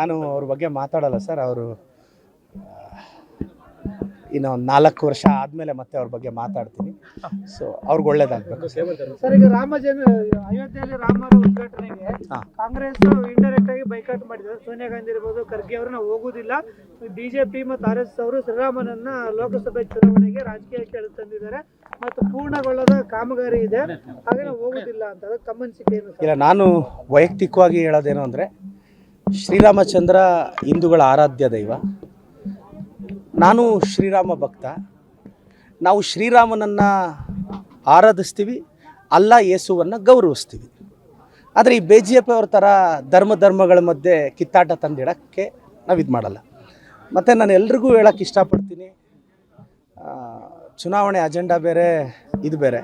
ನಾನು ಅವ್ರ ಬಗ್ಗೆ ಮಾತಾಡಲ್ಲ ಸರ್. ಅವರು ಇನ್ನು ಒಂದು 4 ವರ್ಷ ಆದಮೇಲೆ ಮತ್ತೆ ಅವ್ರ ಬಗ್ಗೆ ಮಾತಾಡ್ತೀನಿ. ಸೊ ಅವ್ರಿಗೆ ಒಳ್ಳೇದಾಗಬೇಕು ಸರ್. ಈಗ ಅಯೋಧ್ಯೆಯಲ್ಲಿ ರಾಮರ ಉದ್ಘಾಟನೆಗೆ ಕಾಂಗ್ರೆಸ್ ಇಂಡೈರೆಕ್ಟ್ ಆಗಿ ಬೈಕಾಟ್ ಮಾಡಿದ್ದಾರೆ. ಸೋನಿಯಾ ಗಾಂಧಿ ಇರ್ಬೋದು, ಖರ್ಗೆ ಅವರನ್ನ ಹೋಗುದಿಲ್ಲ. ಬಿಜೆಪಿ ಮತ್ತು RSS ಅವರು ಶ್ರೀರಾಮನನ್ನ ಲೋಕಸಭೆ ಚುನಾವಣೆಗೆ ರಾಜಕೀಯಕ್ಕೆ ತಂದಿದ್ದಾರೆ ಮತ್ತು ಪೂರ್ಣಗೊಳ್ಳದ ಕಾಮಗಾರಿ ಇದೆ, ಹಾಗೆ ಹೋಗುದಿಲ್ಲ ಅಂತ. ಅದಕ್ಕೆ ತಮ್ಮ ಅನಿಸಿಕೆ ಏನು? ಇಲ್ಲ, ನಾನು ವೈಯಕ್ತಿಕವಾಗಿ ಹೇಳೋದೇನು ಅಂದರೆ, ಶ್ರೀರಾಮಚಂದ್ರ ಹಿಂದೂಗಳ ಆರಾಧ್ಯ ದೈವ. ನಾನು ಶ್ರೀರಾಮ ಭಕ್ತ. ನಾವು ಶ್ರೀರಾಮನನ್ನು ಆರಾಧಿಸ್ತೀವಿ, ಅಲ್ಲ ಯೇಸುವನ್ನು ಗೌರವಿಸ್ತೀವಿ. ಆದರೆ ಈ BJP ಅವ್ರ ಥರ ಧರ್ಮಗಳ ಮಧ್ಯೆ ಕಿತ್ತಾಟ ತಂದಿಡೋಕ್ಕೆ ನಾವು ಇದು ಮಾಡಲ್ಲ. ಮತ್ತು ನಾನು ಎಲ್ರಿಗೂ ಹೇಳೋಕ್ಕೆ ಇಷ್ಟಪಡ್ತೀನಿ, ಚುನಾವಣೆ ಅಜೆಂಡಾ ಬೇರೆ, ಇದು ಬೇರೆ.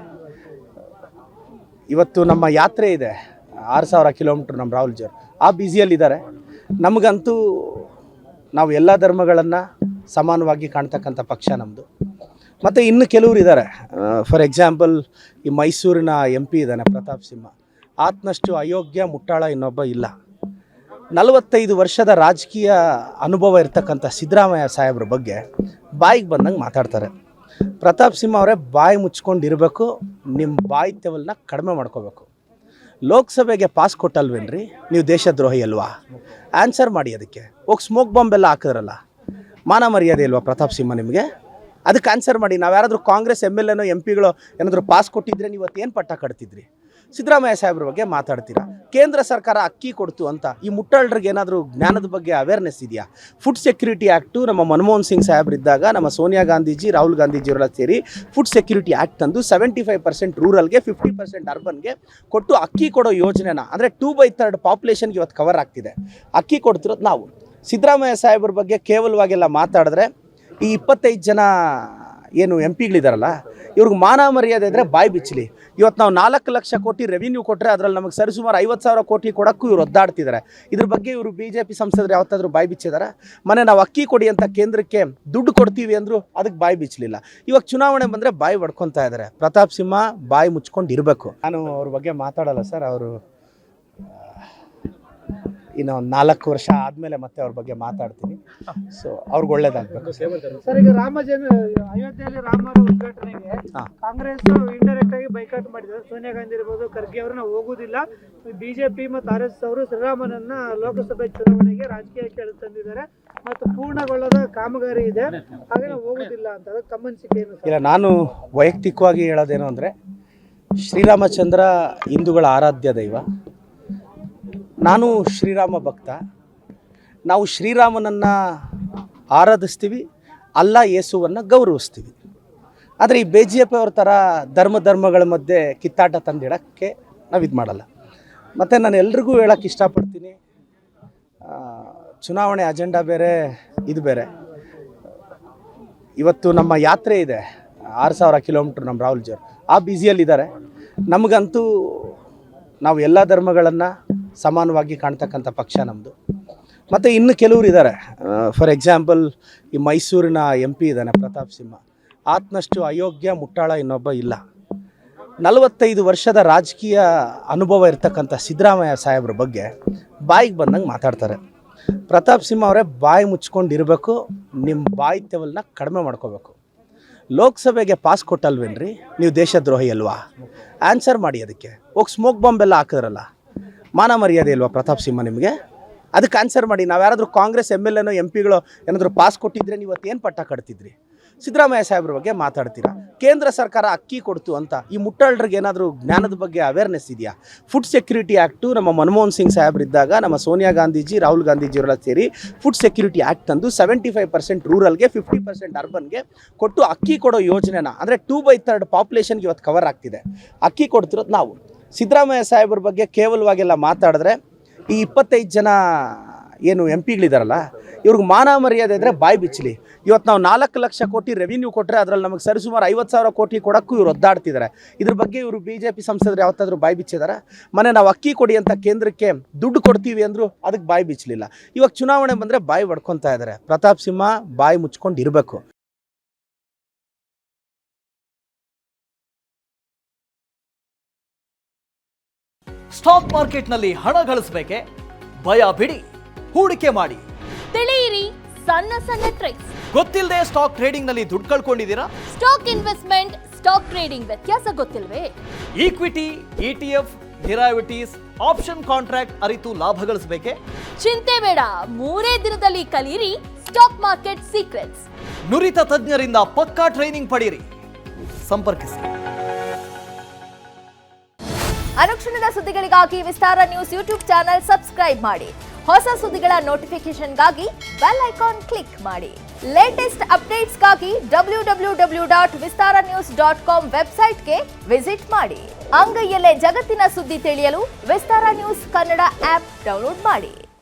ಇವತ್ತು ನಮ್ಮ ಯಾತ್ರೆ ಇದೆ, 6000 ಕಿಲೋಮೀಟ್ರ್. ನಮ್ಮ ರಾಹುಲ್ಜಿ ಅವರು ಆ ಬ್ಯುಸಿಯಲ್ಲಿದ್ದಾರೆ. ನಮಗಂತೂ ನಾವು ಎಲ್ಲ ಧರ್ಮಗಳನ್ನು ಸಮಾನವಾಗಿ ಕಾಣ್ತಕ್ಕಂಥ ಪಕ್ಷ ನಮ್ಮದು. ಮತ್ತು ಇನ್ನು ಕೆಲವರು ಇದ್ದಾರೆ. ಫಾರ್ ಎಕ್ಸಾಂಪಲ್, ಈ ಮೈಸೂರಿನ MP ಇದ್ದಾನೆ ಪ್ರತಾಪ್ ಸಿಂಹ. ಆತನಷ್ಟು ಅಯೋಗ್ಯ ಮುಟ್ಟಾಳ ಇನ್ನೊಬ್ಬ ಇಲ್ಲ. 45 ವರ್ಷದ ರಾಜಕೀಯ ಅನುಭವ ಇರ್ತಕ್ಕಂಥ ಸಿದ್ದರಾಮಯ್ಯ ಸಾಹೇಬ್ರ ಬಗ್ಗೆ ಬಾಯಿಗೆ ಬಂದಂಗೆ ಮಾತಾಡ್ತಾರೆ. ಪ್ರತಾಪ್ ಸಿಂಹ ಅವರೇ, ಬಾಯಿ ಮುಚ್ಕೊಂಡಿರಬೇಕು, ನಿಮ್ಮ ಬಾಯಿತ್ಯವನ್ನ ಕಡಿಮೆ ಮಾಡ್ಕೋಬೇಕು. ಲೋಕಸಭೆಗೆ ಪಾಸ್ ಕೊಟ್ಟಲ್ವೇನ್ರಿ ನೀವು? ದೇಶದ್ರೋಹಿ ಅಲ್ವಾ? ಆನ್ಸರ್ ಮಾಡಿ. ಅದಕ್ಕೆ ಹೋಗಿ ಸ್ಮೋಕ್ ಬಾಂಬ್ ಎಲ್ಲ ಹಾಕಿದ್ರಲ್ಲ, ಮಾನ ಮರ್ಯಾದೆ ಇಲ್ವಾ ಪ್ರತಾಪ್ ಸಿಂಹ ನಿಮಗೆ? ಅದಕ್ಕೆ ಆನ್ಸರ್ ಮಾಡಿ. ನಾವು ಯಾರಾದರೂ ಕಾಂಗ್ರೆಸ್ MLA MP ಏನಾದರೂ ಪಾಸ್ ಕೊಟ್ಟಿದ್ರೆ ನೀವು ಏನು ಪಟ್ಟ ಕಟ್ತಿದ್ರಿ? ಸಿದ್ದರಾಮಯ್ಯ ಸಾಹೇಬ್ರ ಬಗ್ಗೆ ಮಾತಾಡ್ತೀರಾ. ಕೇಂದ್ರ ಸರ್ಕಾರ ಅಕ್ಕಿ ಕೊಡ್ತು ಅಂತ ಈ ಮುಟ್ಟಾಳ್ರಿಗೆ ಏನಾದರೂ ಜ್ಞಾನದ ಬಗ್ಗೆ ಅವೇರ್ನೆಸ್ ಇದೆಯಾ? ಫುಡ್ ಸೆಕ್ಯೂರಿಟಿ ಆ್ಯಕ್ಟು ನಮ್ಮ ಮನಮೋಹನ್ ಸಿಂಗ್ ಸಾಹೇಬ್ರಿದ್ದಾಗ ನಮ್ಮ ಸೋನಿಯಾ ಗಾಂಧೀಜಿ, ರಾಹುಲ್ ಗಾಂಧೀಜಿಯವರೆಲ್ಲ ಸೇರಿ ಫುಡ್ ಸೆಕ್ಯೂರಿಟಿ ಆ್ಯಕ್ಟ್ ತಂದು 75% ರೂರಲ್ಗೆ, 50% ಅರ್ಬನ್ಗೆ ಕೊಟ್ಟು ಅಕ್ಕಿ ಕೊಡೋ ಯೋಜನೆನ, ಅಂದರೆ 2/3 ಪಾಪ್ಯುಲೇಷನ್ಗೆ ಇವತ್ತು ಕವರ್ ಆಗ್ತಿದೆ. ಅಕ್ಕಿ ಕೊಡ್ತಿರೋದು ನಾವು. ಸಿದ್ದರಾಮಯ್ಯ ಸಾಹೇಬ್ರ ಬಗ್ಗೆ ಕೇವಲವಾಗೆಲ್ಲ ಮಾತಾಡಿದ್ರೆ, ಈ 25 ಜನ ಏನು MPಗಳಿದಾರಲ್ಲ, ಇವ್ರಿಗೆ ಮಾನ ಮರ್ಯಾದೆ ಇದ್ದರೆ ಬಾಯಿ ಬಿಚ್ಚಲಿ. ಇವತ್ತು ನಾವು 4 ಲಕ್ಷ ಕೋಟಿ ರೆವಿನ್ಯೂ ಕೊಟ್ಟರೆ ಅದರಲ್ಲಿ ನಮಗೆ ಸರಿಸುಮಾರು 50,000 ಕೋಟಿ ಕೊಡೋಕ್ಕೂ ಇವ್ರು ಒದ್ದಾಡ್ತಿದ್ದಾರೆ. ಇದ್ರ ಬಗ್ಗೆ ಇವರು BJP ಸಂಸದರು ಯಾವತ್ತಾದರೂ ಬಾಯಿ ಬಿಚ್ಚಿದ್ದಾರೆ? ನಾವು ಅಕ್ಕಿ ಕೊಡಿ ಅಂತ ಕೇಂದ್ರಕ್ಕೆ ದುಡ್ಡು ಕೊಡ್ತೀವಿ ಅಂದರು, ಅದಕ್ಕೆ ಬಾಯಿ ಬಿಚ್ಚಲಿಲ್ಲ. ಇವಾಗ ಚುನಾವಣೆ ಬಂದರೆ ಬಾಯಿ ಹೊಡ್ಕೊತಾ ಇದ್ದಾರೆ. ಪ್ರತಾಪ್ ಸಿಂಹ ಬಾಯಿ ಮುಚ್ಕೊಂಡು ಇರಬೇಕು. ನಾನು ಅವ್ರ ಬಗ್ಗೆ ಮಾತಾಡಲ್ಲ ಸರ್. ಅವರು ಇನ್ನು ಒಂದು 4 ವರ್ಷ ಆದಮೇಲೆ ಮತ್ತೆ ಅವ್ರ ಬಗ್ಗೆ ಮಾತಾಡ್ತೀನಿ. ಸೊ ಅವ್ರಿಗೆ ಒಳ್ಳೇದಾಗಬೇಕು. ಸರ್. ಈಗ ಅಯೋಧ್ಯೆಯಲ್ಲಿ ರಾಮರ ಉದ್ಘಾಟನೆಗೆ ಕಾಂಗ್ರೆಸ್ ಇಂಡೈರೆಕ್ಟ್ ಆಗಿ ಬೈಕಾಟ್ ಮಾಡಿದ್ದಾರೆ. ಸೋನಿಯಾ ಗಾಂಧಿ ಇರ್ಬೋದು, ಖರ್ಗೆ ಅವರನ್ನ ಹೋಗುದಿಲ್ಲ. ಬಿಜೆಪಿ ಮತ್ತು RSS ಅವರು ಶ್ರೀರಾಮನನ್ನ ಲೋಕಸಭೆ ಚುನಾವಣೆಗೆ ರಾಜಕೀಯಕ್ಕೆ ತಂದಿದ್ದಾರೆ ಮತ್ತು ಪೂರ್ಣಗೊಳ್ಳದ ಕಾಮಗಾರಿ ಇದೆ, ಹಾಗೆ ಹೋಗುದಿಲ್ಲ ಅಂತ. ಅದಕ್ಕೆ ತಮ್ಮ ಅನಿಸಿಕೆ ಏನು? ಇಲ್ಲ, ನಾನು ವೈಯಕ್ತಿಕವಾಗಿ ಹೇಳೋದೇನು ಅಂದರೆ, ಶ್ರೀರಾಮಚಂದ್ರ ಹಿಂದೂಗಳ ಆರಾಧ್ಯ ದೈವ. ನಾನು ಶ್ರೀರಾಮ ಭಕ್ತ. ನಾವು ಶ್ರೀರಾಮನನ್ನು ಆರಾಧಿಸ್ತೀವಿ, ಅಲ್ಲ ಯೇಸುವನ್ನು ಗೌರವಿಸ್ತೀವಿ. ಆದರೆ ಈ BJP ಅವ್ರ ಥರ ಧರ್ಮಗಳ ಮಧ್ಯೆ ಕಿತ್ತಾಟ ತಂದಿಡೋಕ್ಕೆ ನಾವು ಇದು ಮಾಡಲ್ಲ. ಮತ್ತು ನಾನು ಎಲ್ರಿಗೂ ಹೇಳೋಕ್ಕೆ ಇಷ್ಟಪಡ್ತೀನಿ, ಚುನಾವಣೆ ಅಜೆಂಡಾ ಬೇರೆ, ಇದು ಬೇರೆ. ಇವತ್ತು ನಮ್ಮ ಯಾತ್ರೆ ಇದೆ, 6000 ಕಿಲೋಮೀಟ್ರ್. ನಮ್ಮ ರಾಹುಲ್ಜಿ ಅವರು ಆ ಬ್ಯುಸಿಯಲ್ಲಿದ್ದಾರೆ. ನಮಗಂತೂ ನಾವು ಎಲ್ಲ ಧರ್ಮಗಳನ್ನು ಸಮಾನವಾಗಿ ಕಾಣ್ತಕ್ಕಂಥ ಪಕ್ಷ ನಮ್ಮದು. ಮತ್ತು ಇನ್ನು ಕೆಲವರು ಇದ್ದಾರೆ. ಫಾರ್ ಎಕ್ಸಾಂಪಲ್, ಈ ಮೈಸೂರಿನ MP ಇದ್ದಾನೆ ಪ್ರತಾಪ್ ಸಿಂಹ. ಆತನಷ್ಟು ಅಯೋಗ್ಯ ಮುಟ್ಟಾಳ ಇನ್ನೊಬ್ಬ ಇಲ್ಲ. 45 ವರ್ಷದ ರಾಜಕೀಯ ಅನುಭವ ಇರ್ತಕ್ಕಂಥ ಸಿದ್ದರಾಮಯ್ಯ ಸಾಹೇಬ್ರ ಬಗ್ಗೆ ಬಾಯಿಗೆ ಬಂದಂಗೆ ಮಾತಾಡ್ತಾರೆ. ಪ್ರತಾಪ್ ಸಿಂಹ ಅವರೇ, ಬಾಯಿ ಮುಚ್ಕೊಂಡಿರಬೇಕು, ನಿಮ್ಮ ಬಾಯಿತ್ಯವನ್ನ ಕಡಿಮೆ ಮಾಡ್ಕೋಬೇಕು. ಲೋಕಸಭೆಗೆ ಪಾಸ್ ಕೊಟ್ಟಲ್ವೇನ್ರಿ ನೀವು? ದೇಶದ್ರೋಹಿ ಅಲ್ವಾ? ಆನ್ಸರ್ ಮಾಡಿ. ಅದಕ್ಕೆ ಹೋಗಿ ಸ್ಮೋಕ್ ಬಾಂಬ್ ಎಲ್ಲ ಹಾಕಿದ್ರಲ್ಲ, ಮಾನ ಮರ್ಯಾದೆ ಇಲ್ವಾ ಪ್ರತಾಪ್ ಸಿಂಹ ನಿಮಗೆ? ಅದಕ್ಕೆ ಆನ್ಸರ್ ಮಾಡಿ. ನಾವು ಯಾರಾದರೂ ಕಾಂಗ್ರೆಸ್ MLA MP ಏನಾದರೂ ಪಾಸ್ ಕೊಟ್ಟಿದ್ರೆ ನೀವು ಏನು ಪಟ್ಟ ಕಟ್ತಿದ್ರಿ? ಸಿದ್ದರಾಮಯ್ಯ ಸಾಹೇಬ್ರ ಬಗ್ಗೆ ಮಾತಾಡ್ತೀರಾ. ಕೇಂದ್ರ ಸರ್ಕಾರ ಅಕ್ಕಿ ಕೊಡ್ತು ಅಂತ ಈ ಮುಟ್ಟಾಳ್ರಿಗೆ ಏನಾದರೂ ಜ್ಞಾನದ ಬಗ್ಗೆ ಅವೇರ್ನೆಸ್ ಇದೆಯಾ? ಫುಡ್ ಸೆಕ್ಯೂರಿಟಿ ಆ್ಯಕ್ಟು ನಮ್ಮ ಮನಮೋಹನ್ ಸಿಂಗ್ ಸಾಹೇಬ್ರಿದ್ದಾಗ ನಮ್ಮ ಸೋನಿಯಾ ಗಾಂಧೀಜಿ, ರಾಹುಲ್ ಗಾಂಧೀಜಿಯವರೆಲ್ಲ ಸೇರಿ ಫುಡ್ ಸೆಕ್ಯೂರಿಟಿ ಆ್ಯಕ್ಟ್ ತಂದು 75% ರೂರಲ್ಗೆ, 50% ಅರ್ಬನ್ಗೆ ಕೊಟ್ಟು ಅಕ್ಕಿ ಕೊಡೋ ಯೋಜನೆನ, ಅಂದರೆ 2/3 ಪಾಪ್ಯುಲೇಷನ್ಗೆ ಇವತ್ತು ಕವರ್ ಆಗ್ತಿದೆ. ಅಕ್ಕಿ ಕೊಡ್ತಿರೋದು ನಾವು. ಸಿದ್ದರಾಮಯ್ಯ ಸಾಹೇಬ್ರ ಬಗ್ಗೆ ಕೇವಲವಾಗೆಲ್ಲ ಮಾತಾಡಿದ್ರೆ, ಈ 25 ಜನ ಏನು MPಗಳಿದಾರಲ್ಲ, ಇವ್ರಿಗೆ ಮಾನ ಮರ್ಯಾದೆ ಇದ್ದರೆ ಬಾಯಿ ಬಿಚ್ಚಲಿ. ಇವತ್ತು ನಾವು 4 ಲಕ್ಷ ಕೋಟಿ ರೆವಿನ್ಯೂ ಕೊಟ್ಟರೆ ಅದರಲ್ಲಿ ನಮಗೆ ಸರಿಸುಮಾರು 50,000 ಕೋಟಿ ಕೊಡೋಕ್ಕೂ ಇವ್ರು ಒದ್ದಾಡ್ತಿದ್ದಾರೆ. ಇದ್ರ ಬಗ್ಗೆ ಇವರು BJP ಸಂಸದರು ಯಾವತ್ತಾದರೂ ಬಾಯಿ ಬಿಚ್ಚಿದ್ದಾರೆ? ನಾವು ಅಕ್ಕಿ ಕೊಡಿ ಅಂತ ಕೇಂದ್ರಕ್ಕೆ ದುಡ್ಡು ಕೊಡ್ತೀವಿ ಅಂದರು, ಅದಕ್ಕೆ ಬಾಯಿ ಬಿಚ್ಚಲಿಲ್ಲ. ಇವಾಗ ಚುನಾವಣೆ ಬಂದರೆ ಬಾಯಿ ಹೊಡ್ಕೊತಾ ಇದ್ದಾರೆ. ಪ್ರತಾಪ್ ಸಿಂಹ ಬಾಯಿ ಮುಚ್ಕೊಂಡು ಇರಬೇಕು. ಸ್ಟಾಕ್ ಮಾರ್ಕೆಟ್ನಲ್ಲಿ ಹಣ ಗಳಿಸಬೇಕೆ? ಭಯ ಬಿಡಿ. ಹೂಡಿಕೆ ಮಾಡಿ. ತಿಳಿಯಿರಿ ಸಣ್ಣ ಸಣ್ಣ ಟ್ರಿಕ್ಸ್. ಗೊತ್ತಿಲ್ಲದೆ ಸ್ಟಾಕ್ ಟ್ರೇಡಿಂಗ್ ನಲ್ಲಿ ದುಡ್ಡು ಕಳ್ಕೊಂಡಿದ್ದೀರಾ? ಸ್ಟಾಕ್ ಇನ್ವೆಸ್ಟ್ಮೆಂಟ್, ಸ್ಟಾಕ್ ಟ್ರೇಡಿಂಗ್ ವ್ಯತ್ಯಾಸ ಗೊತ್ತಿಲ್ವೇ? Equity, ETF, derivatives, option contract ಅರಿತು ಲಾಭ ಗಳಿಸಬೇಕೆ? ಚಿಂತೆ ಬೇಡ, 3 ದಿನದಲ್ಲಿ ಕಲಿಯಿರಿ ಸ್ಟಾಕ್ ಮಾರ್ಕೆಟ್ ಸೀಕ್ರೆಟ್ಸ್. ನುರಿತ ತಜ್ಞರಿಂದ ಪಕ್ಕಾ ಟ್ರೈನಿಂಗ್ ಪಡೆಯಿರಿ. ಸಂಪರ್ಕಿಸಿ. ಅನುಕ್ಷಣದ ಸುದ್ದಿಗಳಿಗಾಗಿ ವಿಸ್ತಾರ ನ್ಯೂಸ್ ಯೂಟ್ಯೂಬ್ ಚಾನೆಲ್ ಸಬ್ಸ್ಕ್ರೈಬ್ ಮಾಡಿ. ಹೊಸ ಸುದ್ದಿಗಳ ನೋಟಿಫಿಕೇಶನ್ಗಾಗಿ ಬೆಲ್ ಐಕಾನ್ ಕ್ಲಿಕ್ ಮಾಡಿ. ಲೇಟೆಸ್ಟ್ ಅಪ್ಡೇಟ್ಸ್ಗಾಗಿ www.vistaranews.com ವೆಬ್ಸೈಟ್ಗೆ ವಿಸಿಟ್ ಮಾಡಿ. ಅಂಗೈಯಲ್ಲೇ ಜಗತ್ತಿನ ಸುದ್ದಿ ತಿಳಿಯಲು ವಿಸ್ತಾರ ನ್ಯೂಸ್ ಕನ್ನಡ ಆಪ್ ಡೌನ್ಲೋಡ್ ಮಾಡಿ.